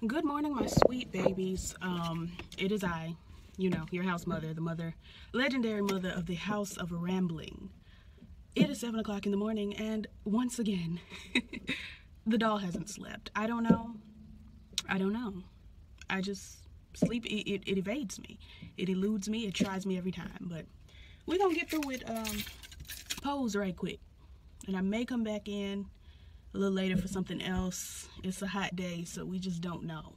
Good morning, my sweet babies. It is I, your house mother, the legendary mother of the House of Rambling. It is 7 o'clock in the morning, and once again, the doll hasn't slept. I don't know. I just sleep. It evades me. It eludes me. It tries me every time. But we're gonna get through it. Pose right quick, and I may come back in a little later for something else. It's a hot day, so we just don't know.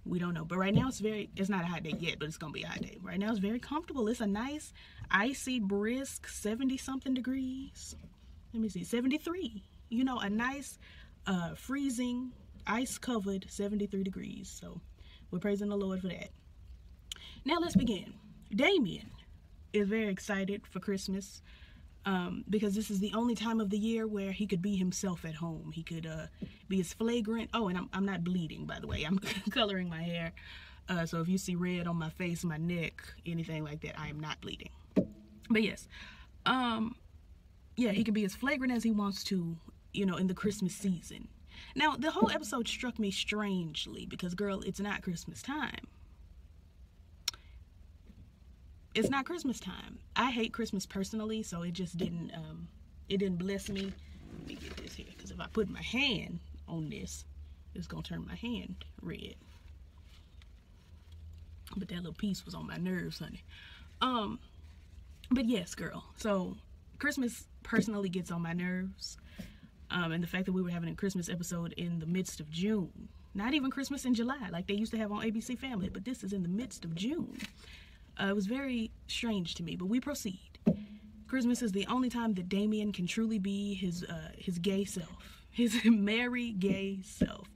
We don't know. But right now it's not a hot day yet, but it's gonna be a hot day. Right now it's very comfortable. It's a nice, icy, brisk 70-something degrees. Let me see, 73. A nice, freezing, ice-covered 73 degrees. So we're praising the Lord for that. Now let's begin. Damien is very excited for Christmas. Because this is the only time of the year where he could be himself at home. He could be as flagrant. Oh, and I'm not bleeding, by the way. I'm coloring my hair. So if you see red on my face, my neck, anything like that, I am not bleeding. But yes, yeah, he could be as flagrant as he wants to, in the Christmas season. Now, the whole episode struck me strangely because, girl, it's not Christmas time. It's not Christmas time. I hate Christmas personally, so it just didn't bless me. Let me get this here, because if I put my hand on this, it's gonna turn my hand red. But that little piece was on my nerves, honey. But yes, girl. So Christmas personally gets on my nerves. And the fact that we were having a Christmas episode in the midst of June. Not even Christmas in July, like they used to have on ABC Family, but this is in the midst of June. It was very strange to me, but we proceed. Christmas is the only time that Damien can truly be his gay self, his merry gay self,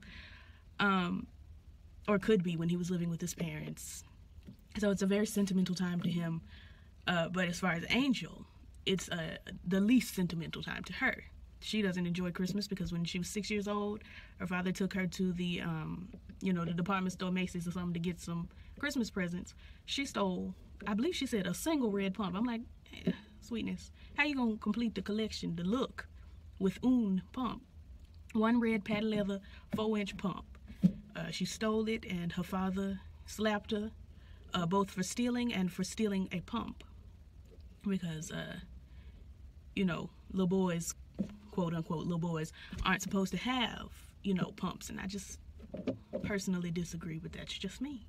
or could be when he was living with his parents. So it's a very sentimental time to him. But as far as Angel, it's the least sentimental time to her. She doesn't enjoy Christmas because when she was 6 years old, her father took her to the the department store, Macy's or something, to get some Christmas presents. She stole, I believe she said, a single red pump. I'm like, sweetness, how you gonna complete the collection, the look, with one pump? One red patent leather 4-inch pump. She stole it, and her father slapped her, both for stealing and for stealing a pump. Because, little boys, quote unquote, little boys aren't supposed to have, pumps. And I just personally disagree with that. It's just me.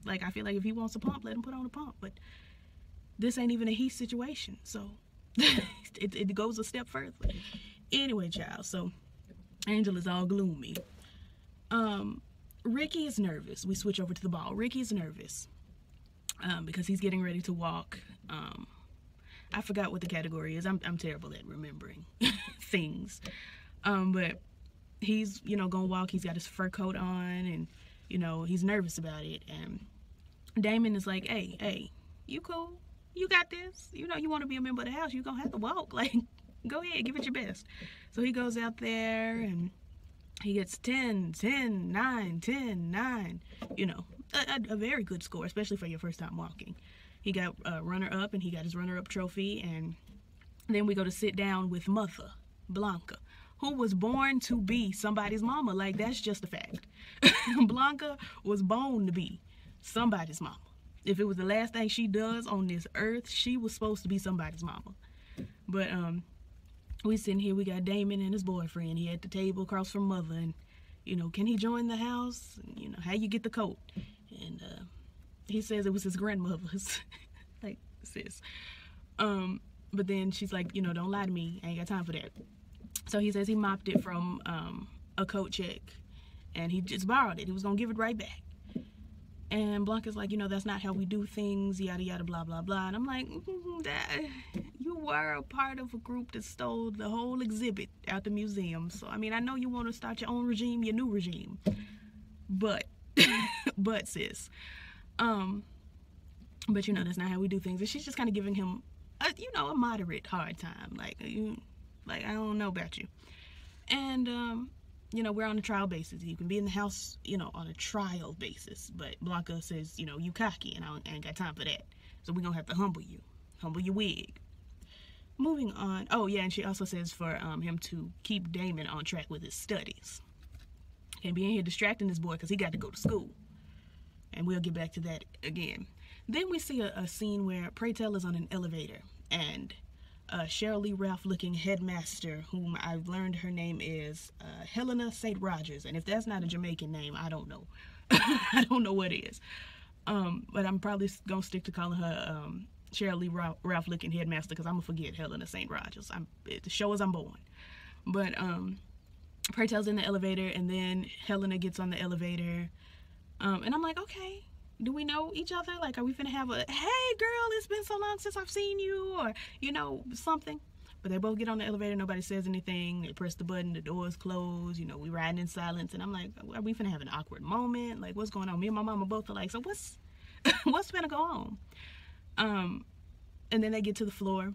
Like, I feel like if he wants a pump, let him put on a pump. But this ain't even a he situation. So it goes a step further. Anyway, child. So Angel is all gloomy. Ricky is nervous. We switch over to the ball. Ricky is nervous because he's getting ready to walk. I forgot what the category is. I'm terrible at remembering things. But he's, gonna walk. He's got his fur coat on, and, he's nervous about it. And Damon is like, hey, you cool? You got this? You want to be a member of the house. You're gonna have to walk. Like, go ahead, give it your best. So he goes out there, and he gets 10, 9, 10, 9. A very good score, especially for your first time walking. He got runner-up, and he got his runner-up trophy. And then we go to sit down with Mother, Blanca, who was born to be somebody's mama. Like, that's just a fact. Blanca was born to be somebody's mama. If it was the last thing she does on this earth, she was supposed to be somebody's mama. But we sitting here, we got Damon and his boyfriend. He at the table across from Mother, and can he join the house? How you get the coat? And he says it was his grandmother's. Like, sis. But then she's like, don't lie to me. I ain't got time for that. So he says he mopped it from a coat check, and he just borrowed it. He was gonna give it right back. And Blanca's like, that's not how we do things, yada yada, blah blah blah. And I'm like, you were a part of a group that stole the whole exhibit out the museum. So I mean, I know you want to start your own regime, your new regime, but sis, but that's not how we do things. And she's just kind of giving him a moderate hard time, like I don't know about you. And we're on a trial basis. You can be in the house, on a trial basis. But Blanca says, you cocky, and I ain't got time for that. So we're gonna have to humble your wig. Moving on. Oh yeah, and she also says for him to keep Damon on track with his studies. Can't be in here distracting this boy because he got to go to school. And we'll get back to that again. Then we see a scene where Pray Tell is on an elevator, and Cheryl Lee Ralph looking headmaster, whom I've learned her name is Helena St. Rogers. And if that's not a Jamaican name, I don't know. I don't know what is. But I'm probably going to stick to calling her Cheryl Lee Ralph looking headmaster, because I'm going to forget Helena St. Rogers. The show as I'm born. But Pray Tell's in the elevator, and then Helena gets on the elevator. And I'm like, okay, do we know each other? Like, are we finna have a, hey girl, it's been so long since I've seen you, or, you know, something. But they both get on the elevator, nobody says anything, they press the button, the doors close, you know, we riding in silence, and I'm like, are we finna have an awkward moment? Like, what's going on? Me and my mama both are like, so what's finna go on? And then they get to the floor.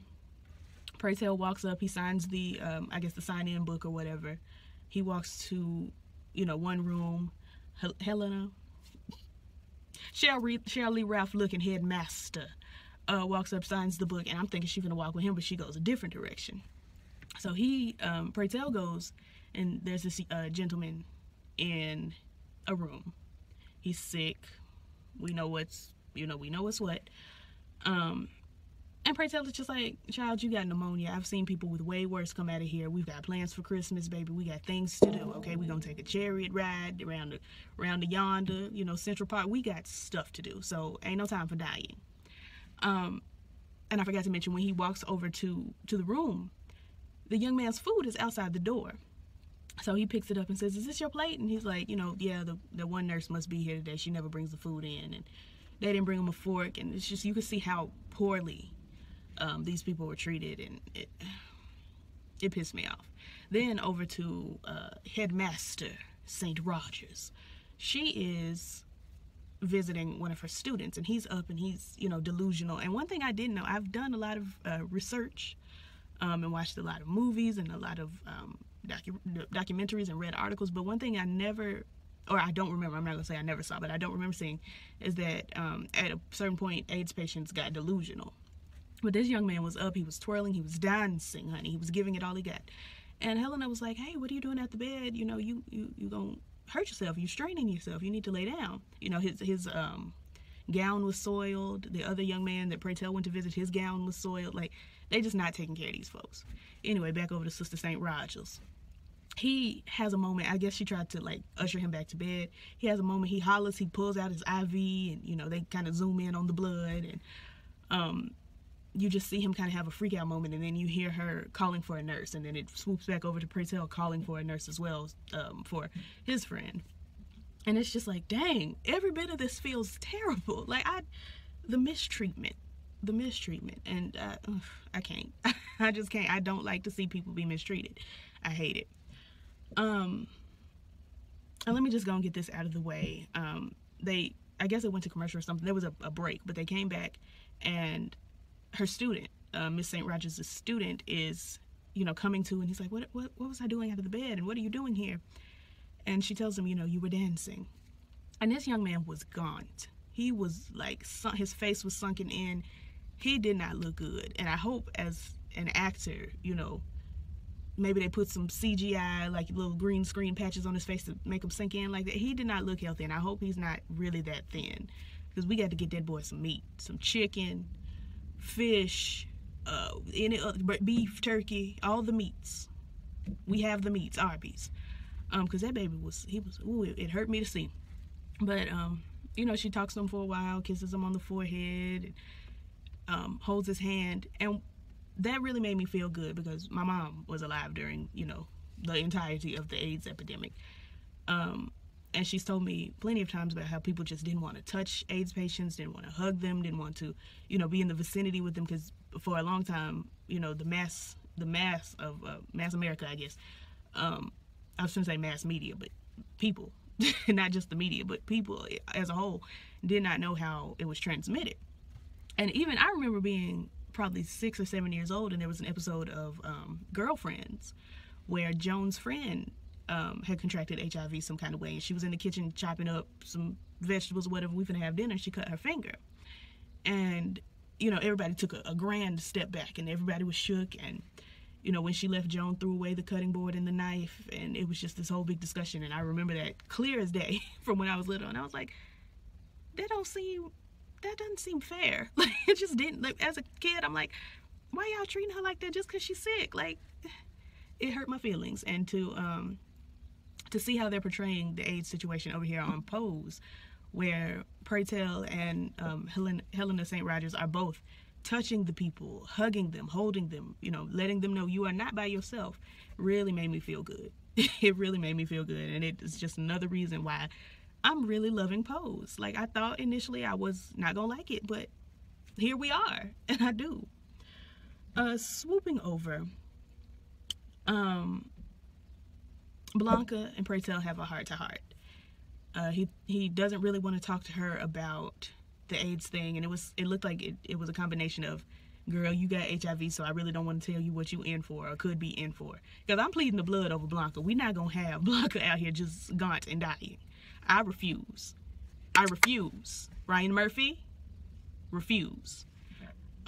Pray Tell walks up, he signs the, I guess the sign-in book or whatever. He walks to, you know, one room. Helena, Cheryl Lee Ralph looking headmaster walks up, signs the book, and I'm thinking she's gonna walk with him, but she goes a different direction. So he, Pray Tell goes, and there's this gentleman in a room. He's sick. We know what's what. And Pray Tell is just like, child, you got pneumonia. I've seen people with way worse come out of here. We've got plans for Christmas, baby. We got things to do, okay? We're going to take a chariot ride around the yonder, you know, Central Park. We got stuff to do, so ain't no time for dying. And I forgot to mention, when he walks over to the room, the young man's food is outside the door. So he picks it up and says, is this your plate? And he's like, you know, yeah, the one nurse must be here today. She never brings the food in. And they didn't bring him a fork. And it's just, you can see how poorly these people were treated, and it pissed me off. Then over to Headmaster St. Rogers. She is visiting one of her students, and he's up and he's, you know, delusional. And one thing I didn't know, I've done a lot of research and watched a lot of movies and a lot of documentaries and read articles, but one thing I don't remember, I'm not gonna say I never saw, but I don't remember seeing, is that at a certain point AIDS patients got delusional. But this young man was up, he was twirling, he was dancing, honey. He was giving it all he got. And Helena was like, hey, what are you doing at the bed? You know, you gonna hurt yourself. You straining yourself. You need to lay down. You know, his gown was soiled. The other young man that Pray Tell went to visit, his gown was soiled. Like, they just not taking care of these folks. Anyway, back over to Sister St. Rogers. He has a moment, I guess she tried to, like, usher him back to bed. He has a moment, he hollers, he pulls out his IV, and, you know, they kind of zoom in on the blood, and you just see him kind of have a freak out moment, and then you hear her calling for a nurse, and then it swoops back over to Pray Tell calling for a nurse as well, for his friend. And it's just like, dang, every bit of this feels terrible. Like, the mistreatment, and I can't. I just can't. I don't like to see people be mistreated. I hate it. And let me just go and get this out of the way. I guess it went to commercial or something. There was a break, but they came back, and her student, Miss St. Rogers' student, is, you know, coming to, and he's like, what was I doing out of the bed, and what are you doing here? And she tells him, you know, you were dancing. And this young man was gaunt. He was like, his face was sunken in. He did not look good. And I hope, as an actor, you know, maybe they put some CGI, like little green screen patches on his face to make him sink in like that. He did not look healthy, and I hope he's not really that thin, because we got to get that boy some meat, some chicken, fish, any other, beef, turkey, all the meats. We have the meats, Arby's, because that baby it hurt me to see. But you know, she talks to him for a while, kisses him on the forehead, and holds his hand, and that really made me feel good, because my mom was alive during, you know, the entirety of the AIDS epidemic. And she's told me plenty of times about how people just didn't want to touch AIDS patients, didn't want to hug them, didn't want to, you know, be in the vicinity with them, because for a long time, you know, the mass of mass America, I guess, I was going to say mass media, but people, not just the media, but people as a whole, did not know how it was transmitted. And even I remember being probably 6 or 7 years old, and there was an episode of Girlfriends where Joan's friend had contracted HIV some kind of way, and she was in the kitchen chopping up some vegetables or whatever, we finna have dinner. She cut her finger, and, you know, everybody took a grand step back, and everybody was shook, and, you know, when she left, Joan threw away the cutting board and the knife, and it was just this whole big discussion. And I remember that clear as day from when I was little, and I was like, that doesn't seem fair. Like, it just didn't. Like, as a kid, I'm like, why y'all treating her like that just because she's sick? Like, it hurt my feelings. And to see how they're portraying the AIDS situation over here on Pose, where Pray Tell and Helena St. Rogers are both touching the people, hugging them, holding them, you know, letting them know you are not by yourself, really made me feel good. It really made me feel good, and it is just another reason why I'm really loving Pose. Like, I thought initially I was not gonna like it, but here we are, and I do. Swooping over, Blanca and Pray Tell have a heart-to-heart. He doesn't really want to talk to her about the AIDS thing, and it looked like it was a combination of, girl, you got HIV, so I really don't want to tell you what you in for or could be in for, because I'm pleading the blood over Blanca. We're not gonna have Blanca out here just gaunt and dying. I refuse. Ryan Murphy, refuse.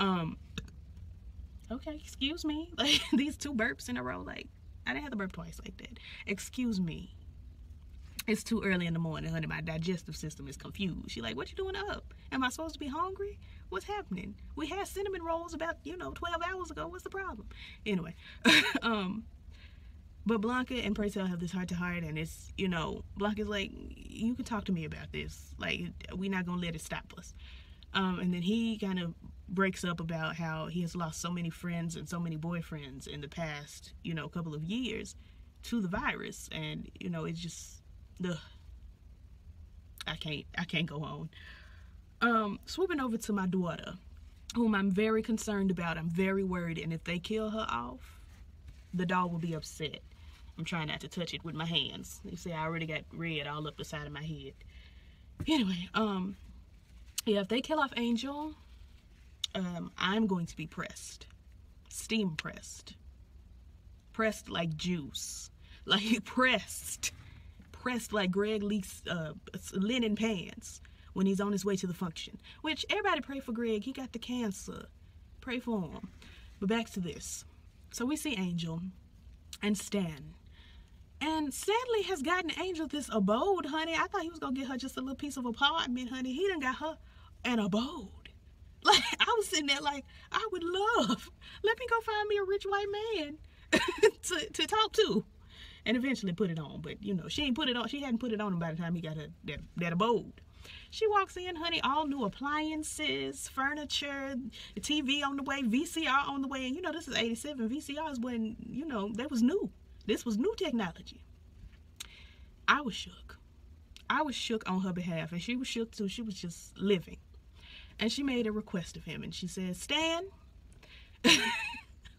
Okay, excuse me. Like, these 2 burps in a row, like, I didn't have to burp twice like that. Excuse me. It's too early in the morning, honey. My digestive system is confused. She like, what you doing up? Am I supposed to be hungry? What's happening? We had cinnamon rolls about, 12 hours ago. What's the problem? Anyway, but Blanca and Pray Tell have this heart-to-heart, and it's, Blanca's like, you can talk to me about this. Like, we're not going to let it stop us. And then he kind of breaks up about how he has lost so many friends and so many boyfriends in the past, couple of years to the virus. And, it's just, ugh. I can't go on. Swooping over to my daughter, whom I'm very concerned about. I'm very worried. And if they kill her off, the doll will be upset. I'm trying not to touch it with my hands. You see, I already got red all up the side of my head. Anyway, yeah, if they kill off Angel, I'm going to be pressed. Steam pressed. Pressed like juice. Like pressed. Pressed like Greg Lee's linen pants when he's on his way to the function. Which, everybody pray for Greg. He got the cancer. Pray for him. But back to this. So we see Angel and Stan. And sadly has gotten Angel this abode, honey. I thought he was going to get her just a little piece of apartment, honey. He done got her an abode. Like, I was sitting there like, I would love. Let me go find me a rich white man to talk to. And eventually put it on. But, she ain't put it on. She hadn't put it on him by the time he got her that abode. She walks in, honey, all new appliances, furniture, TV on the way, VCR on the way. And, this is 87. VCRs when, that was new. This was new technology. I was shook. I was shook on her behalf. And she was shook, too. She was just living. And she made a request of him. And she said, Stan.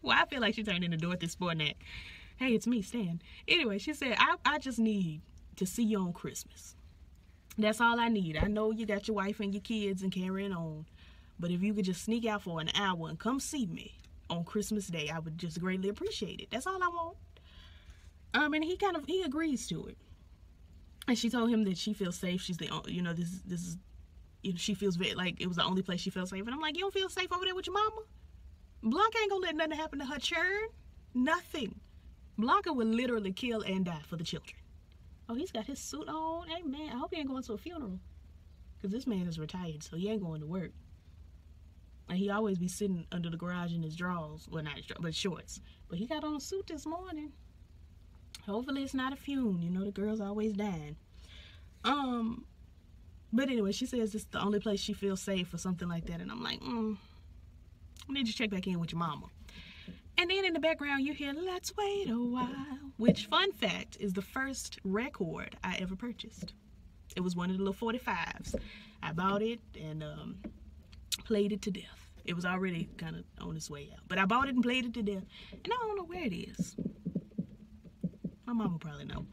Well, I feel like she turned into Dorothy Sportnack. Hey, it's me, Stan. Anyway, she said, I just need to see you on Christmas. That's all I need. I know you got your wife and your kids and carrying on. But if you could just sneak out for an hour and come see me on Christmas Day, I would just greatly appreciate it. That's all I want. And he agrees to it. And she told him that she feels safe. She's the, this is, she feels very, like it was the only place she felt safe. And I'm like, you don't feel safe over there with your mama? Blanca ain't gonna let nothing happen to her churn. Nothing. Blanca would literally kill and die for the children. Oh, he's got his suit on. Hey, man, I hope he ain't going to a funeral. Because this man is retired, so he ain't going to work. And he always be sitting under the garage in his drawers. Well, not his drawers, but shorts. But he got on a suit this morning. Hopefully it's not a fume. The girl's always dying. But anyway, she says it's the only place she feels safe or something like that. And I'm like, I need you to check back in with your mama. And then in the background, you hear, Let's Wait a While, which, fun fact, is the first record I ever purchased. It was one of the little 45s. I bought it and played it to death. It was already kind of on its way out. But I bought it and played it to death. And I don't know where it is. My mom will probably know.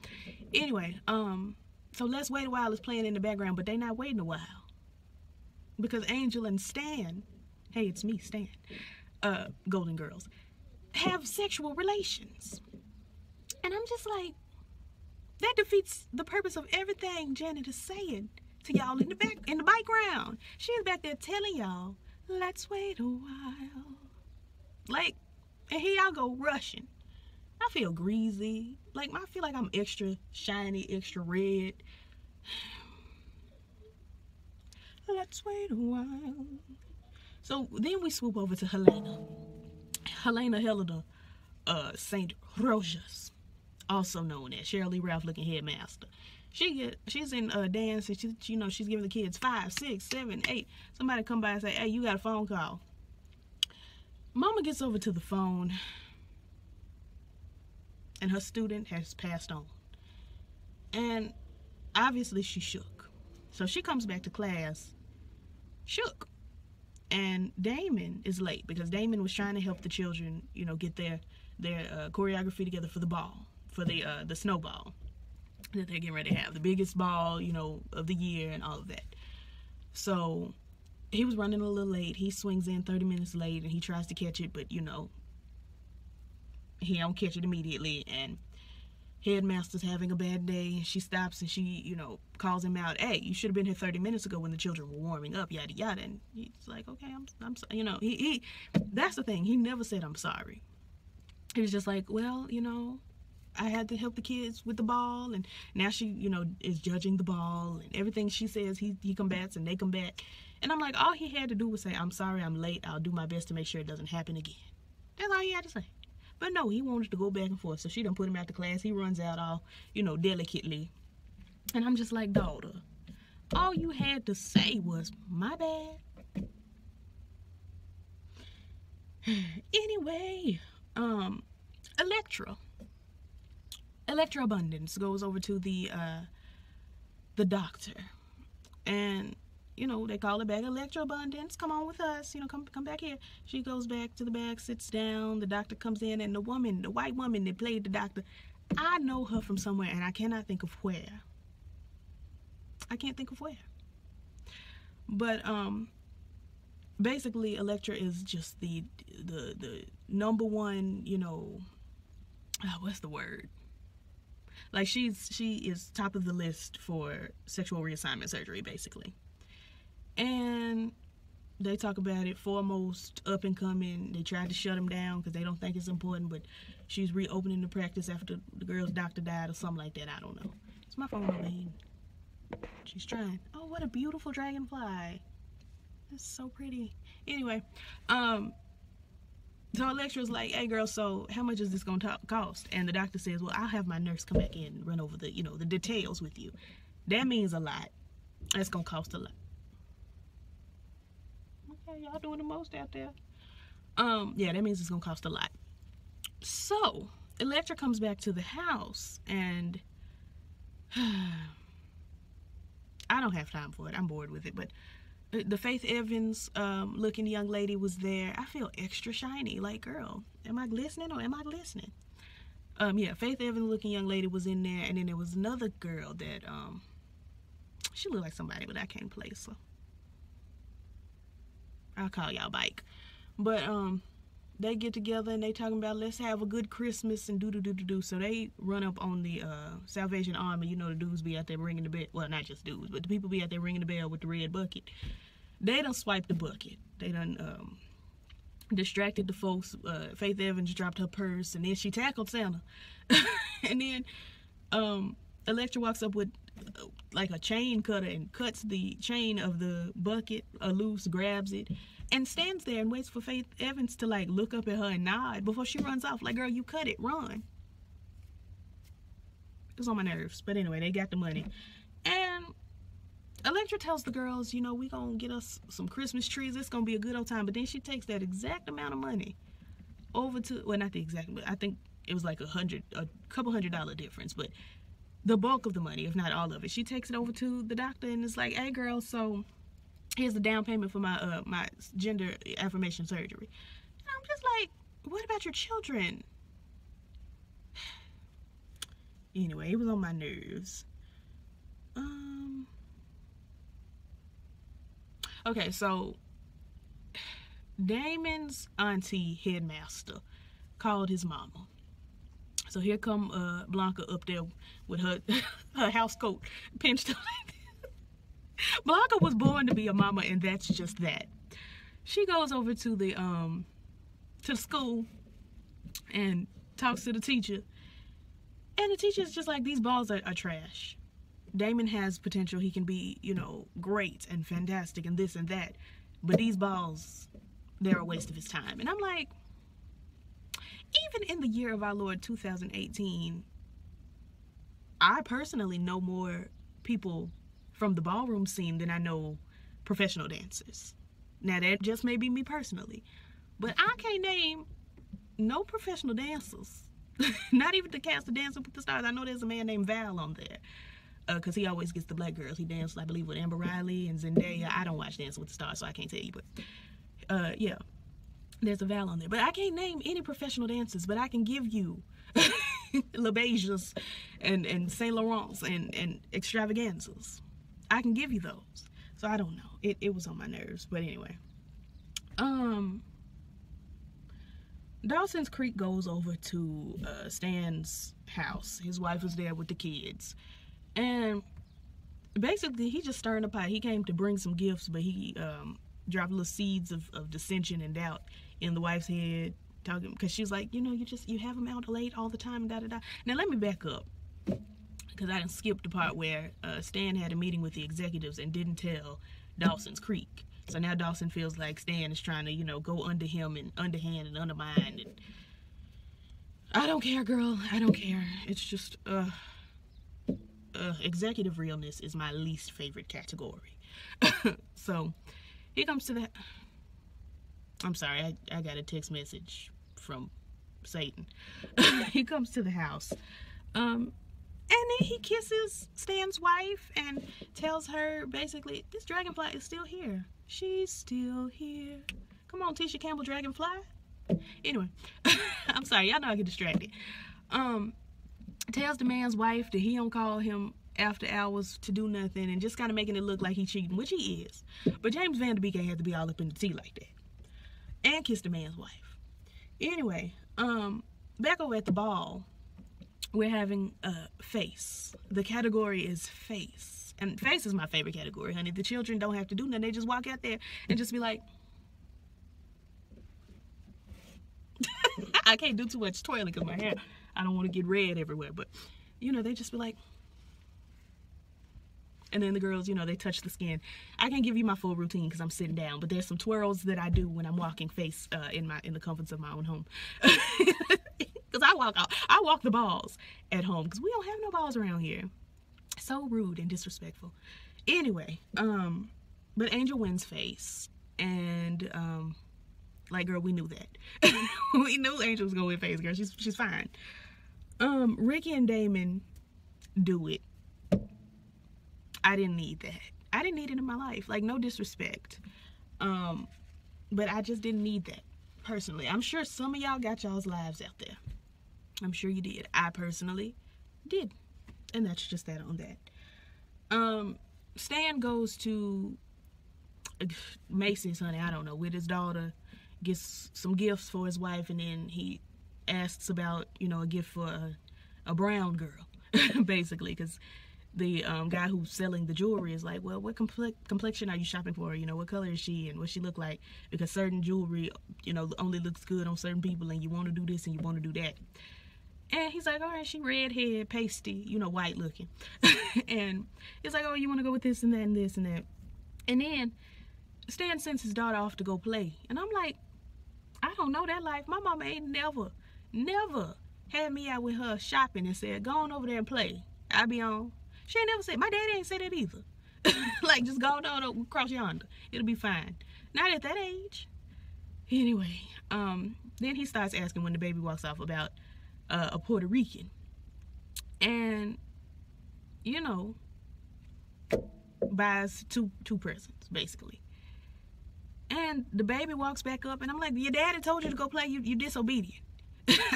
Anyway, so Let's Wait a While is playing in the background, but they're not waiting a while. Because Angel and Stan, hey, it's me, Stan, Golden Girls, have sexual relations. And I'm just like, that defeats the purpose of everything Janet is saying to y'all in the background. She's back there telling y'all, let's wait a while. Like, And here I go rushing. I feel greasy. Like, I feel like I'm extra shiny, extra red. Let's wait a while. So then we swoop over to Helena St. Rojas, also known as Shirley Ralph looking headmaster. She's in dance, and she's giving the kids 5, 6, 7, 8. Somebody come by and say, hey, you got a phone call. Mama gets over to the phone, and her student has passed on. And obviously she shook. So she comes back to class shook. And Damon is late because Damon was trying to help the children, get their choreography together for the ball, for the snowball that they're getting ready to have, the biggest ball, of the year and all of that. So he was running a little late. He swings in 30 minutes late, and he tries to catch it, but he don't catch it immediately. And headmaster's having a bad day, and she stops and she, calls him out. Hey, you should have been here 30 minutes ago when the children were warming up, yada yada. And he's like, okay, I'm he that's the thing. He never said I'm sorry. He was just like, well, I had to help the kids with the ball, and now she, is judging the ball, and everything she says he combats and they combat. And I'm like, all he had to do was say, I'm sorry, I'm late. I'll do my best to make sure it doesn't happen again. That's all he had to say. But no, he wanted to go back and forth. So she done put him out the class. He runs out all, delicately. And I'm just like, daughter, all you had to say was, my bad. Anyway, Electra Abundance goes over to the doctor. And they call her back, Electra Abundance, come on with us, come back here. She goes back to the back, sits down, the doctor comes in, and the white woman that played the doctor, I know her from somewhere, and I cannot think of where. I can't think of where. But, basically, Electra is just the number one, what's the word? Like, she is top of the list for sexual reassignment surgery, basically. And they talk about it, foremost, up and coming. They tried to shut him down because they don't think it's important, but she's reopening the practice after the girl's doctor died or something like that. I don't know. It's my phone overheating. She's trying. Oh, what a beautiful dragonfly. That's so pretty. Anyway, so Electra's like, hey girl, so how much is this gonna cost? And the doctor says, well, I'll have my nurse come back in and run over the, the details with you. That means a lot. That's gonna cost a lot. Okay, y'all doing the most out there. Yeah, that means it's gonna cost a lot. So Electra comes back to the house, and I don't have time for it. I'm bored with it. But the Faith Evans looking young lady was there. I feel extra shiny. Like, girl, am I glistening or am I glistening? Yeah, Faith Evans looking young lady was in there, and then there was another girl that she looked like somebody, but I can't place her. I'll call y'all bike. But they get together and they talking about, let's have a good Christmas and do. So they run up on the Salvation Army. The dudes be out there ringing the bell. Well, not just dudes, but the people be out there ringing the bell with the red bucket. They done swiped the bucket. They done distracted the folks. Faith Evans dropped her purse, and then she tackled Santa. And then Electra walks up with like a chain cutter and cuts the chain of the bucket loose, grabs it, and stands there and waits for Faith Evans to like look up at her and nod before she runs off. Like, girl, you cut it, run. It was on my nerves. But anyway, they got the money. And Electra tells the girls, we gonna get us some Christmas trees. It's gonna be a good old time. But then she takes that exact amount of money over to, well, not the exact, but I think it was like a couple $100 difference, but the bulk of the money, if not all of it, she takes it over to the doctor and is like, hey girl, so here's the down payment for my my gender affirmation surgery. And I'm just like, what about your children? Anyway, it was on my nerves. Okay, so Damon's auntie headmaster called his mama. So here come Blanca up there with her house coat pinched up like this. Blanca was born to be a mama, and that's just that. She goes over to the school, and talks to the teacher. And the teacher's just like, these balls are trash. Damon has potential. He can be, you know, great and fantastic and this and that. But these balls, they're a waste of his time. And I'm like, even in the year of our Lord 2018, I personally know more people from the ballroom scene than I know professional dancers. Now, that just may be me personally. But I can't name no professional dancers. Not even the cast of Dancing with the Stars. I know there's a man named Val on there. Because he always gets the black girls. He danced, I believe, with Amber Riley and Zendaya. I don't watch Dancing with the Stars, so I can't tell you. But, yeah. There's a Val on there. But I can't name any professional dancers. But I can give you LeBejas and Saint Laurents and extravaganzas. I can give you those. So I don't know. It was on my nerves. But anyway. Dawson's Creek goes over to Stan's house. His wife was there with the kids. And basically, he just stirring the pot. He came to bring some gifts, but he dropped little seeds of dissension and doubt in the wife's head, talking because she's like, you know, you have him out late all the time, da da da. Now let me back up, because I didn't skip the part where Stan had a meeting with the executives and didn't tell Dawson's Creek. So now Dawson feels like Stan is trying to, you know, go under him and underhand and undermine. And I don't care, girl. I don't care. It's just executive realness is my least favorite category. So he comes to the, I'm sorry, I got a text message from Satan. He comes to the house, and then he kisses Stan's wife and tells her basically, this dragonfly is still here. She's still here. Come on, Tisha Campbell, dragonfly. Anyway, I'm sorry, y'all know I get distracted. Tells the man's wife that he don't call him after hours to do nothing, and just kind of making it look like he's cheating, which he is. But James Van Der Beek ain't had to be all up in the tea like that. And kiss the man's wife. Anyway, back over at the ball, we're having face. The category is face. And face is my favorite category, honey. The children don't have to do nothing. They just walk out there and just be like, I can't do too much twirling because my hair, I don't want to get red everywhere. But, you know, they just be like, and then the girls, you know, they touch the skin. I can't give you my full routine because I'm sitting down, but there's some twirls that I do when I'm walking face in the comforts of my own home. Because I walk the balls at home because we don't have no balls around here. So rude and disrespectful. Anyway, but Angel wins face, and like, girl, we knew that. We knew Angel was gonna win face, girl. She's fine. Ricky and Damon do it. I didn't need that. I didn't need it in my life. Like, no disrespect. But I just didn't need that, personally. I'm sure some of y'all got y'all's lives out there. I'm sure you did. I personally did. And that's just that on that. Stan goes to Macy's, honey, I don't know, with his daughter, gets some gifts for his wife, and then he asks about, you know, a gift for a brown girl, basically, because the guy who's selling the jewelry is like, well, what complexion are you shopping for? You know, what color is she and what she look like? Because certain jewelry, you know, only looks good on certain people, and you want to do this and you want to do that. And he's like, all right, she redhead, pasty, you know, white looking. And he's like, oh, you want to go with this and that and this and that. And then Stan sends his daughter off to go play. And I'm like, I don't know that life. My mama ain't never had me out with her shopping and said, go on over there and play. I be on. She ain't never said, my daddy ain't said that either. Like, just go on across yonder. It'll be fine. Not at that age. Anyway, then he starts asking when the baby walks off about a Puerto Rican. And, you know, buys two presents, basically. And the baby walks back up, and I'm like, your daddy told you to go play, you disobedient.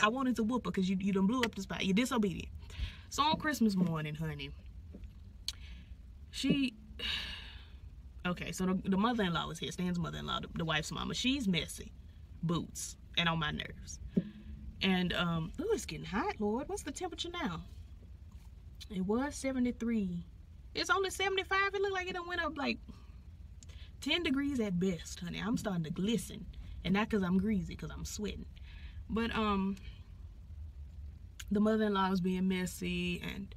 I wanted to whoop her because you done blew up the spot. You're disobedient. So on Christmas morning, honey, okay, so the mother-in-law was here, Stan's mother-in-law, the wife's mama. She's messy, boots, and on my nerves. And, ooh, it's getting hot, Lord. What's the temperature now? It was 73. It's only 75. It looked like it done went up like 10 degrees at best, honey. I'm starting to glisten. And not because I'm greasy, because I'm sweating. But, the mother-in-law was being messy, and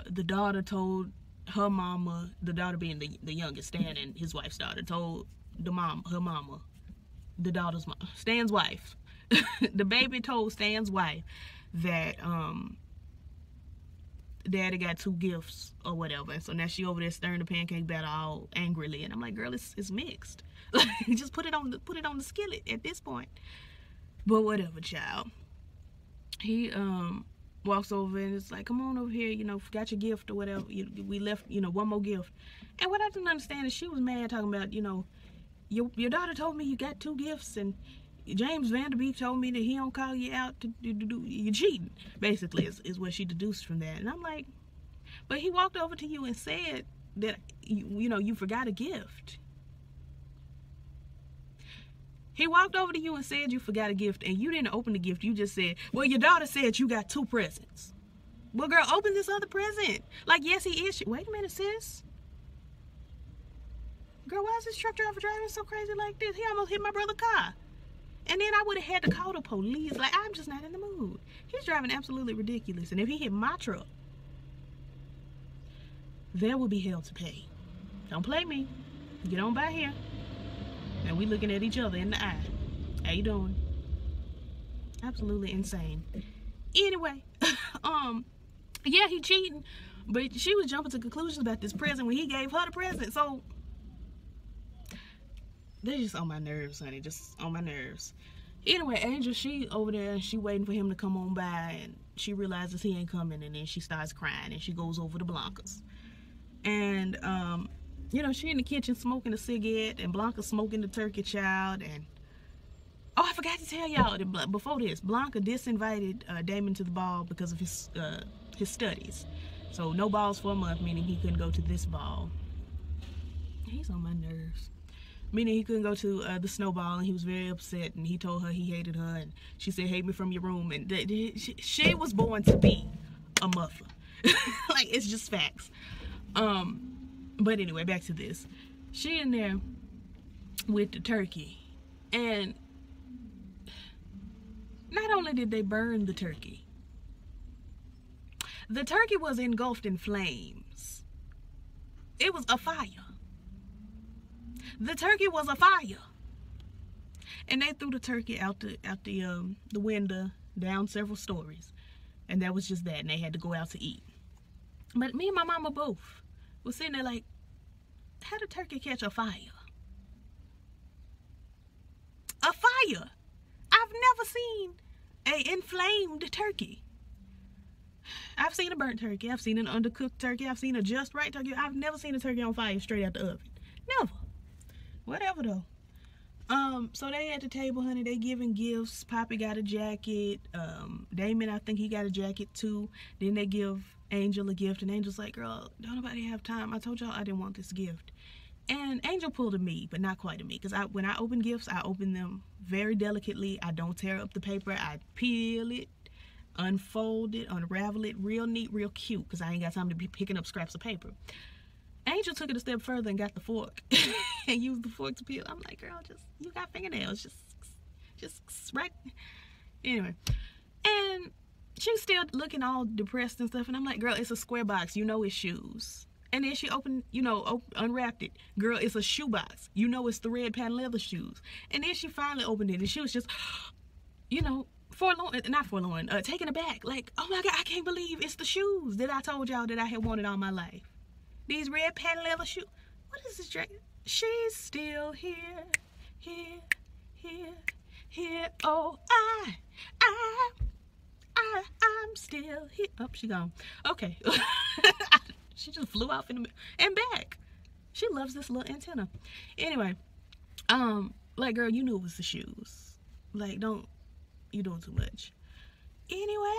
the daughter told her mama, the daughter being the youngest, Stan and his wife's daughter, told her mama, the daughter's mom, Stan's wife, the baby told Stan's wife that daddy got 2 gifts or whatever, and so now she over there stirring the pancake batter all angrily, and I'm like, girl, it's mixed. Just put it on the skillet at this point. But whatever, child. He walks over and it's like, come on over here, you know, forgot your gift or whatever. We left, you know, one more gift. And what I didn't understand is she was mad, talking about, you know, your daughter told me you got 2 gifts, and James Vanderbeek told me that he don't call you out to do you cheating, basically, is what she deduced from that. And I'm like, but he walked over to you and said that, you know, you forgot a gift. He walked over to you and said you forgot a gift, and you didn't open the gift. You just said, well, your daughter said you got 2 presents. Well, girl, open this other present. Like, yes, he is. Wait a minute, sis. Girl, why is this truck driver driving so crazy like this? He almost hit my brother's car. And then I would have had to call the police. Like, I'm just not in the mood. He's driving absolutely ridiculous. And if he hit my truck, there will be hell to pay. Don't play me. Get on by here. And we looking at each other in the eye. How you doing? Absolutely insane. Anyway, yeah, he cheating, but she was jumping to conclusions about this present when he gave her the present. So they're just on my nerves, honey. Just on my nerves. Anyway, Angel, she over there, she waiting for him to come on by, and she realizes he ain't coming, and then she starts crying, and she goes over to Blanca's. And you know, she in the kitchen smoking a cigarette, and Blanca smoking the turkey, child. And oh, I forgot to tell y'all that before this, Blanca disinvited Damon to the ball because of his studies. So no balls for a month, meaning he couldn't go to this ball. He's on my nerves. Meaning he couldn't go to the snowball, and he was very upset, and he told her he hated her, and she said, hate me from your room. And she was born to be a muffler. Like, it's just facts. But anyway, back to this. She in there with the turkey, and not only did they burn the turkey was engulfed in flames. It was a fire. The turkey was a fire. And they threw the turkey out the window, down several stories. And that was just that, and they had to go out to eat. But me and my mama both was sitting there like, how did turkey catch a fire? A fire! I've never seen an inflamed turkey. I've seen a burnt turkey. I've seen an undercooked turkey. I've seen a just right turkey. I've never seen a turkey on fire straight out the oven. Never. Whatever though. So they at the table, honey. They giving gifts. Poppy got a jacket. Damon, I think he got a jacket too. Then they give Angel a gift, and Angel's like, girl, don't nobody have time. I told y'all I didn't want this gift. And Angel pulled a me, but not quite a me, because when I open gifts, I open them very delicately. I don't tear up the paper. I peel it, unfold it, unravel it, real neat, real cute, because I ain't got time to be picking up scraps of paper. Angel took it a step further and got the fork and used the fork to peel. I'm like, girl, you got fingernails, just right. Anyway, and she's still looking all depressed and stuff, and I'm like, girl, it's a square box, you know it's shoes. And then she opened, unwrapped it. Girl, it's a shoe box. You know it's the red patent leather shoes. And then she finally opened it, and she was just, taken aback. Like, oh my God, I can't believe it's the shoes that I told y'all that I had wanted all my life. These red patent leather shoes. What is this drink? She's still here. Oh, I'm still here. Oh, she gone. Okay. She just flew off in the middle and back. She loves this little antenna. Anyway, like, girl, you knew it was the shoes. Like, you doing too much. Anyway,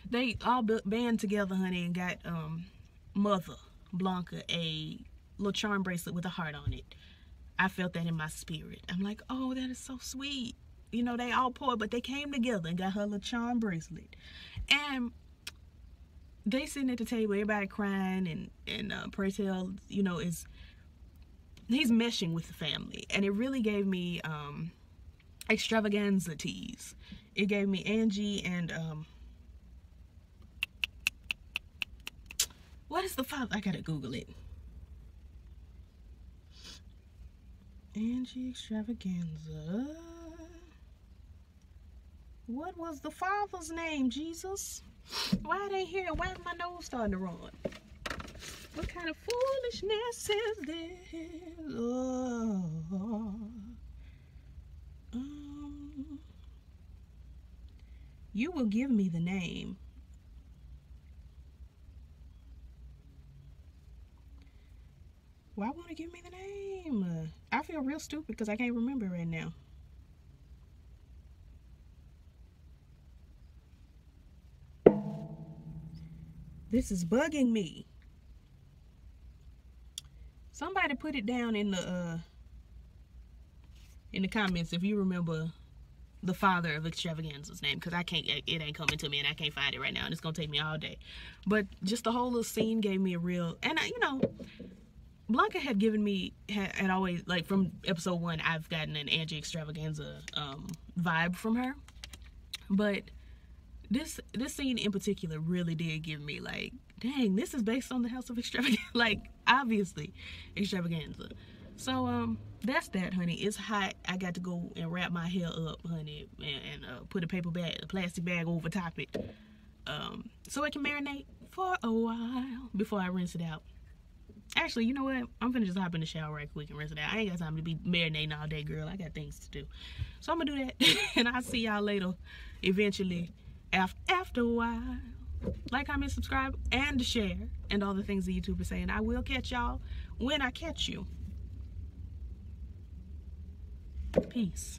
they all band together, honey, and got Mother Blanca a little charm bracelet with a heart on it. I felt that in my spirit. I'm like, oh, that is so sweet. They all poor, but they came together and got her a little charm bracelet. And they sitting at the table, everybody crying, and Praytel, he's meshing with the family. And it really gave me extravaganza tees. It gave me Angie and what is the father? I gotta Google it. Angie extravaganza. What was the father's name, Jesus? Why they here? Why is my nose starting to run? What kind of foolishness is this? Oh. You will give me the name. Why won't it give me the name? I feel real stupid because I can't remember right now. This is bugging me. Somebody put it down in the comments if you remember the father of extravaganza's name, because I can't, it ain't coming to me and I can't find it right now and it's gonna take me all day. But just the whole little scene gave me a real, and you know, Blanca had given me, had always, like from episode 1, I've gotten an Angie extravaganza vibe from her. But this scene in particular really did give me like, dang, this is based on the House of Extravaganza, like obviously extravaganza. So that's that, honey. It's hot. I got to go and wrap my hair up, honey, and put a plastic bag over top it, so it can marinate for a while before I rinse it out. Actually, you know what? I'm finna just hop in the shower right quick and rinse it out. I ain't got time to be marinating all day, girl. I got things to do. So I'm gonna do that. And I'll see y'all later, eventually, after a while. Like, comment, subscribe, and share, and all the things the YouTubers say. And I will catch y'all when I catch you. Peace.